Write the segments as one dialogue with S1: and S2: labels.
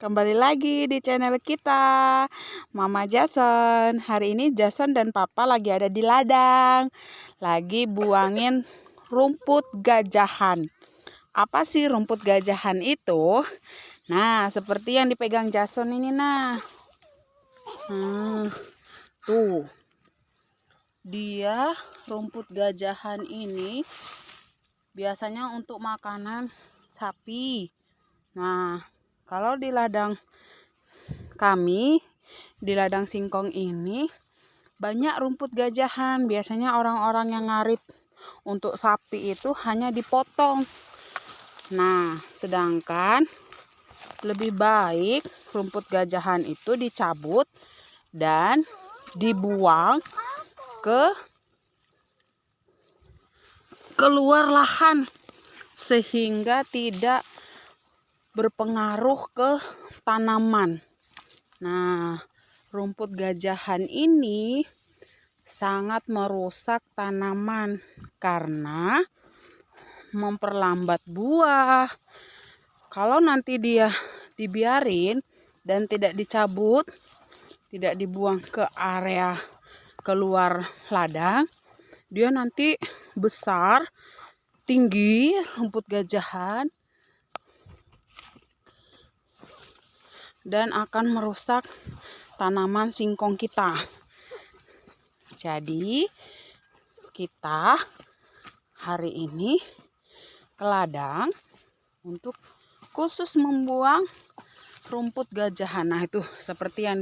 S1: Kembali lagi di channel kita, Mama Jason. Hari ini Jason dan Papa lagi ada di ladang, lagi buangin rumput gajahan. Apa sih rumput gajahan itu? Nah, seperti yang dipegang Jason ini, tuh. Dia rumput gajahan ini biasanya untuk makanan sapi. Nah, kalau di ladang kami, di ladang singkong ini banyak rumput gajahan. Biasanya orang-orang yang ngarit untuk sapi itu hanya dipotong. Nah, sedangkan lebih baik rumput gajahan itu dicabut dan dibuang ke keluar lahan sehingga tidak berpengaruh ke tanaman. Nah, rumput gajahan ini sangat merusak tanaman karena memperlambat buah. Kalau nanti dia dibiarin dan tidak dicabut, tidak dibuang ke area keluar ladang, dia nanti besar, tinggi rumput gajahan dan akan merusak tanaman singkong kita. Jadi kita hari ini ke ladang untuk khusus membuang rumput gajahan. Nah, itu seperti yang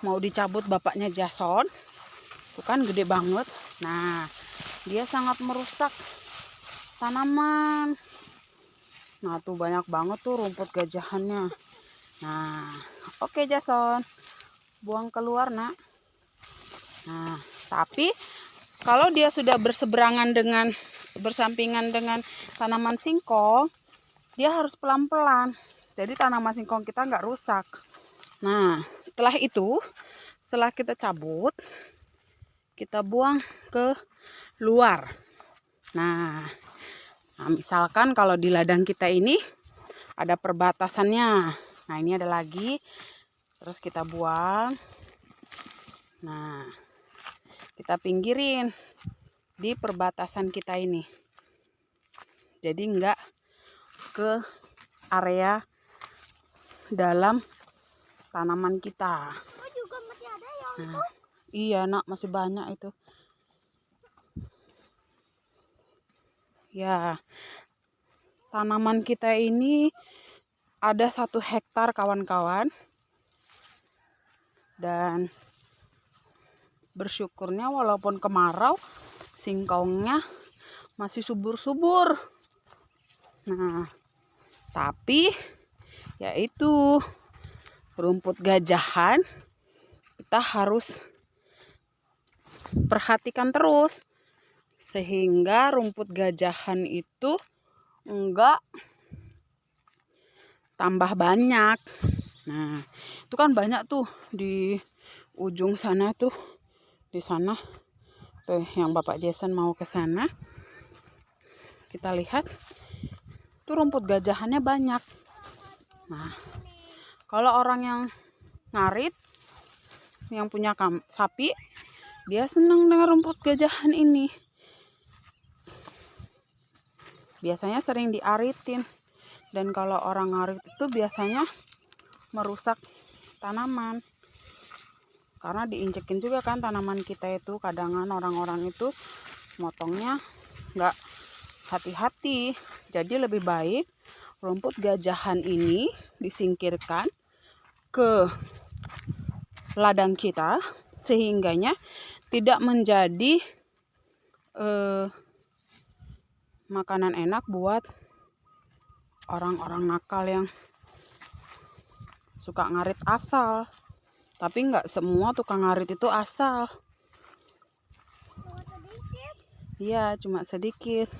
S1: mau dicabut bapaknya Jason. Itu kan gede banget. Nah, dia sangat merusak tanaman. Nah, tuh banyak banget tuh rumput gajahannya. Nah, oke Jason, buang keluar nak. Nah, tapi kalau dia sudah bersampingan dengan tanaman singkong, dia harus pelan-pelan. Jadi tanaman singkong kita nggak rusak. Nah, setelah itu, setelah kita cabut, kita buang ke luar. Nah, misalkan kalau di ladang kita ini ada perbatasannya. Nah, ini ada lagi. Terus kita buang. Nah, kita pinggirin di perbatasan kita ini. Jadi enggak ke area dalam tanaman kita.
S2: Oh, juga masih ada yang itu?
S1: Iya, nak, masih banyak itu. Ya, tanaman kita ini ada 1 hektar kawan-kawan. Dan bersyukurnya walaupun kemarau, singkongnya masih subur-subur. Nah, tapi yaitu rumput gajahan kita harus perhatikan terus sehingga rumput gajahan itu enggak tambah banyak. Nah, itu kan banyak tuh di ujung sana tuh. Di sana tuh yang Bapak Jason mau ke sana. Kita lihat tuh rumput gajahannya banyak. Nah, kalau orang yang ngarit, yang punya sapi, dia senang dengan rumput gajahan ini. Biasanya sering diaritin. Dan kalau orang ngarit itu biasanya merusak tanaman. Karena diinjekin juga kan tanaman kita itu. Kadangan orang-orang itu motongnya nggak hati-hati. Jadi lebih baik rumput gajahan ini disingkirkan ke ladang kita. Sehingganya tidak menjadi makanan enak buat orang-orang nakal yang suka ngarit asal. Tapi nggak semua tukang ngarit itu asal. Iya, cuma sedikit.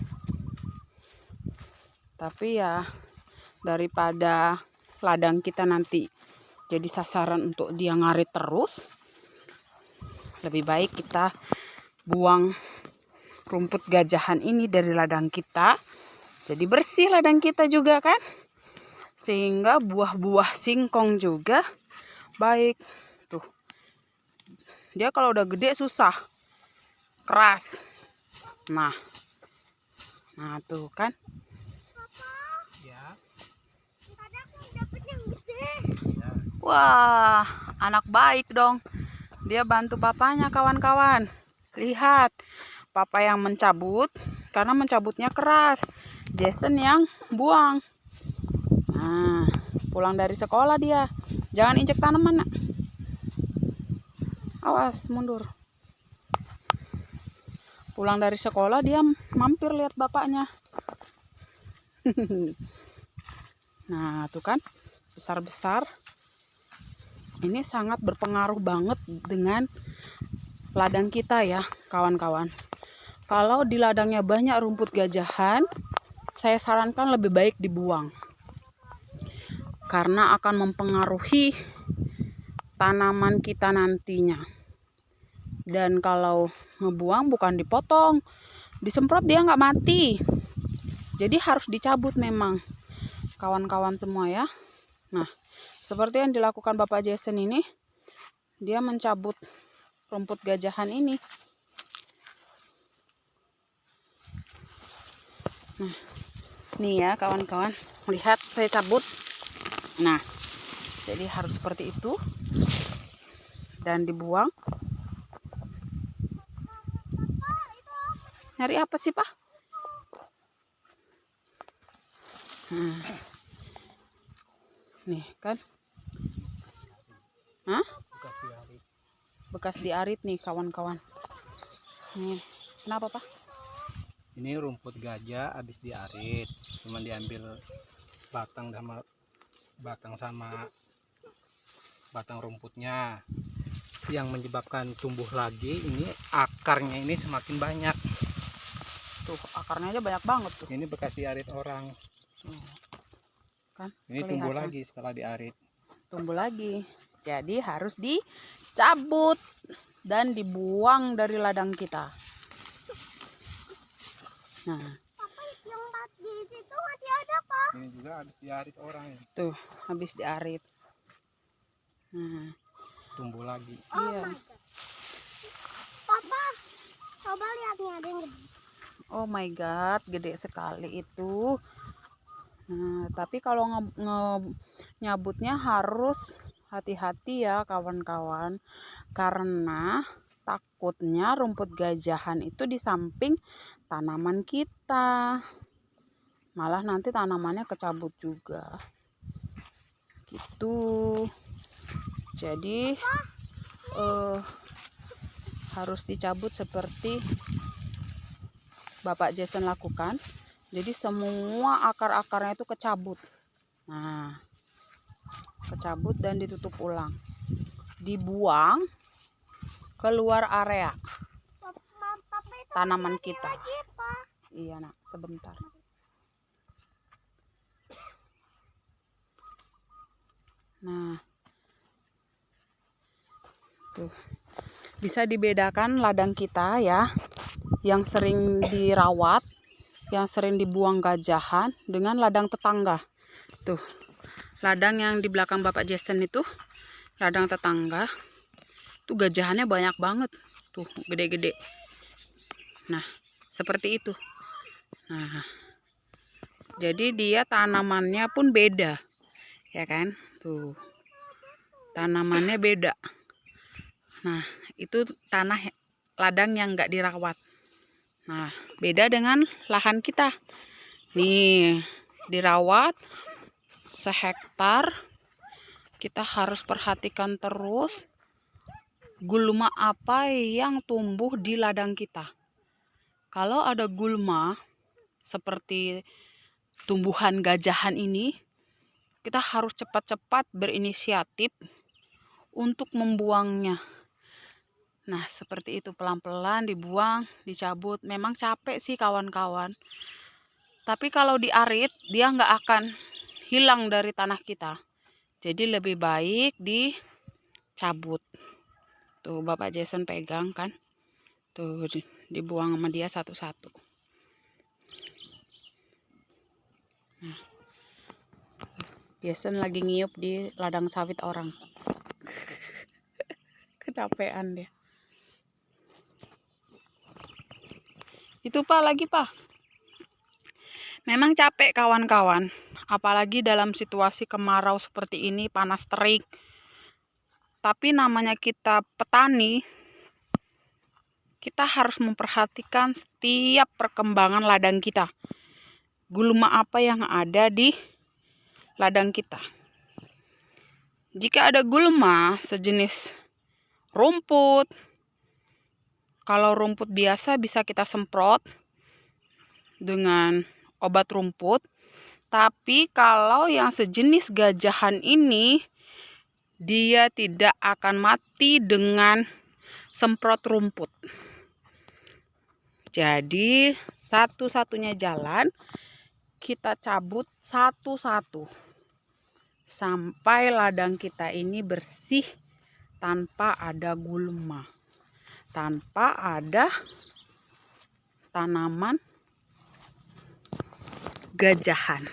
S1: Tapi ya daripada ladang kita nanti jadi sasaran untuk dia ngarit terus, lebih baik kita buang rumput gajahan ini dari ladang kita. Jadi bersih ladang kita juga kan. Sehingga buah-buah singkong juga baik. Tuh. Dia kalau udah gede susah. Keras. Nah tuh kan.
S2: Ya. Kadang aku dapet yang gede.
S1: Wah, anak baik dong. Dia bantu papanya, kawan-kawan. Lihat, papa yang mencabut karena mencabutnya keras. Jason yang buang. Nah, pulang dari sekolah dia. Jangan injek tanaman, nak. Awas, mundur. Pulang dari sekolah dia mampir lihat bapaknya. Nah, tuh kan, besar-besar. Ini sangat berpengaruh banget dengan ladang kita ya, kawan-kawan. Kalau di ladangnya banyak rumput gajahan, saya sarankan lebih baik dibuang. Karena akan mempengaruhi tanaman kita nantinya. Dan kalau ngebuang bukan dipotong, disemprot dia nggak mati. Jadi harus dicabut memang, kawan-kawan semua ya. Nah, seperti yang dilakukan Bapak Jason ini, dia mencabut rumput gajahan ini. Nah, nih ya kawan-kawan, lihat saya cabut. Nah, jadi harus seperti itu. Dan dibuang. Nyari apa sih, Pak? Nih kan. Hah? Bekas diarit nih kawan-kawan. Nih, kenapa, Pak?
S3: Ini rumput gajah habis diarit, cuma diambil batang sama batang rumputnya. Yang menyebabkan tumbuh lagi ini akarnya ini semakin banyak.
S1: Tuh, akarnya aja banyak banget tuh.
S3: Ini bekas diarit orang.
S1: Kan?
S3: Ini
S1: Kelihatan.
S3: tumbuh lagi setelah diarit.
S1: Tumbuh lagi. Jadi harus dicabut dan dibuang dari ladang kita. Nah,
S2: Yang di situ masih ada, Pak.
S3: Ini juga habis diarit orang.
S1: tuh habis diarit. Nah,
S3: Tumbuh lagi.
S1: iya.
S2: My God. Papa, coba lihat nih ada yang gede.
S1: Oh my God, gede sekali itu. Nah, tapi kalau nyabutnya harus hati-hati ya kawan-kawan. Karena takutnya rumput gajahan itu di samping tanaman kita. Malah nanti tanamannya kecabut juga. Gitu. Jadi harus dicabut seperti Bapak Jason lakukan. Jadi semua akar-akarnya itu kecabut. Nah, kecabut dan ditutup ulang. Dibuang keluar area
S2: Papa itu
S1: tanaman kita.
S2: lagi, Pak.
S1: Iya, nak, sebentar. Nah, tuh. Bisa dibedakan ladang kita ya, yang sering dirawat, yang sering dibuang gajahan dengan ladang tetangga. Tuh, ladang yang di belakang Bapak Jason itu, ladang tetangga, tuh gajahannya banyak banget. Tuh, gede-gede. Nah, seperti itu. Nah, jadi dia tanamannya pun beda. Ya kan? Tuh, tanamannya beda. Nah, itu tanah ladang yang nggak dirawat. Nah, beda dengan lahan kita. Nih, dirawat sehektar. Kita harus perhatikan terus gulma apa yang tumbuh di ladang kita. Kalau ada gulma seperti tumbuhan gajahan ini, kita harus cepat-cepat berinisiatif untuk membuangnya. Nah, seperti itu, pelan-pelan dibuang, dicabut. Memang capek sih kawan-kawan. Tapi kalau diarit, dia nggak akan hilang dari tanah kita. Jadi lebih baik dicabut. Tuh, Bapak Jason pegang kan. Tuh, dibuang sama dia satu-satu. Nah, Jason lagi ngiyup di ladang sawit orang. Kecapean dia. Itu Pak lagi Pak. Memang capek kawan-kawan. Apalagi dalam situasi kemarau seperti ini, panas terik. Tapi namanya kita petani, kita harus memperhatikan setiap perkembangan ladang kita. Gulma apa yang ada di ladang kita. Jika ada gulma sejenis rumput, kalau rumput biasa bisa kita semprot dengan obat rumput. Tapi kalau yang sejenis gajahan ini, dia tidak akan mati dengan semprot rumput. Jadi satu-satunya jalan kita cabut satu-satu sampai ladang kita ini bersih tanpa ada gulma, tanpa ada tanaman gajahan.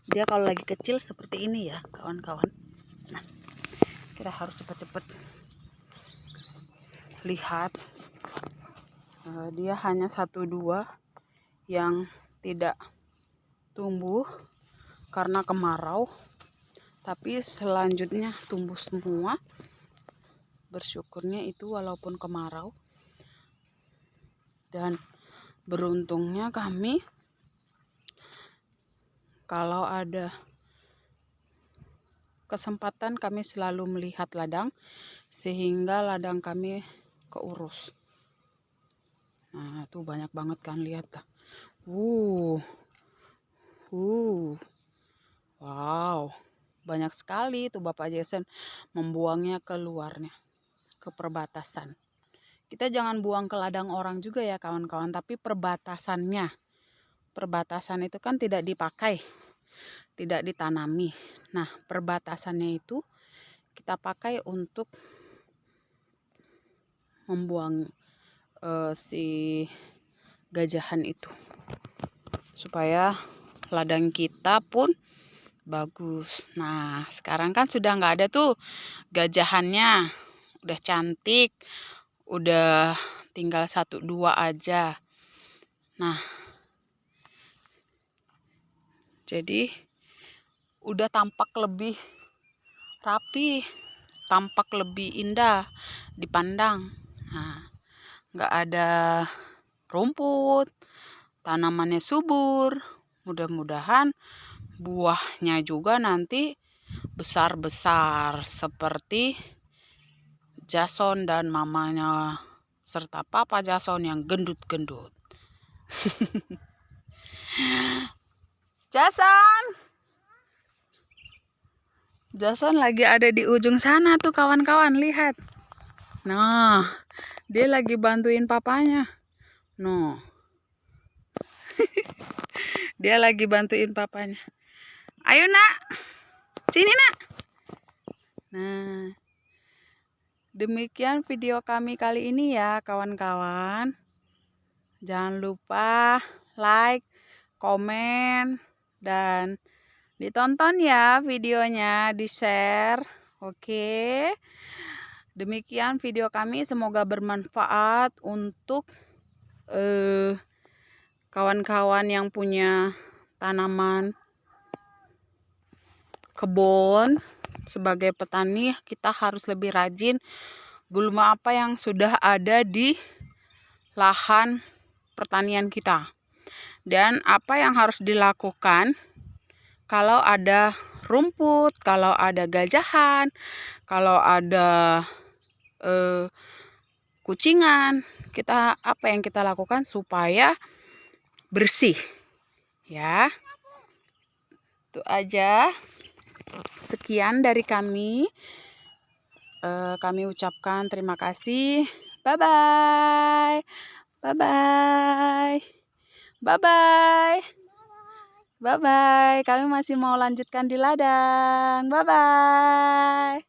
S1: Dia kalau lagi kecil seperti ini ya kawan-kawan. Nah, kita harus cepat-cepat lihat. Dia hanya 1-2 yang tidak tumbuh karena kemarau, tapi selanjutnya tumbuh semua. Bersyukurnya itu walaupun kemarau. Dan beruntungnya kami kalau ada kesempatan kami selalu melihat ladang sehingga ladang kami keurus. Nah, tuh banyak banget kan, lihat dah. Wow, banyak sekali tuh Bapak Jason membuangnya ke luarnya, ke perbatasan. Kita jangan buang ke ladang orang juga ya kawan-kawan, tapi perbatasannya. Perbatasan itu kan tidak dipakai, tidak ditanami. Nah, perbatasannya itu kita pakai untuk membuang si gajahan itu. Supaya ladang kita pun bagus. Nah, sekarang kan sudah nggak ada tuh gajahannya. Udah cantik. Udah tinggal 1-2 aja. Nah, jadi udah tampak lebih rapi, tampak lebih indah dipandang. Nah, nggak ada rumput, tanamannya subur. Mudah-mudahan buahnya juga nanti besar-besar seperti Jason dan mamanya serta Papa Jason yang gendut-gendut. Jason lagi ada di ujung sana tuh kawan-kawan, lihat. Nah, dia lagi bantuin papanya. No. Dia lagi bantuin papanya. Ayo nak, sini nak. Nah, demikian video kami kali ini ya kawan-kawan. Jangan lupa like, komen, dan ditonton ya videonya, di-share. Oke. Demikian video kami, semoga bermanfaat untuk kawan-kawan yang punya tanaman kebun. Sebagai petani kita harus lebih rajin gulma apa yang sudah ada di lahan pertanian kita. Dan apa yang harus dilakukan kalau ada rumput, kalau ada gajahan, kalau ada kucingan, apa yang kita lakukan supaya bersih ya. Itu aja. Sekian dari kami. Kami ucapkan terima kasih. Bye bye. Bye bye. Bye bye. Bye bye. Kami masih mau lanjutkan di ladang. Bye bye.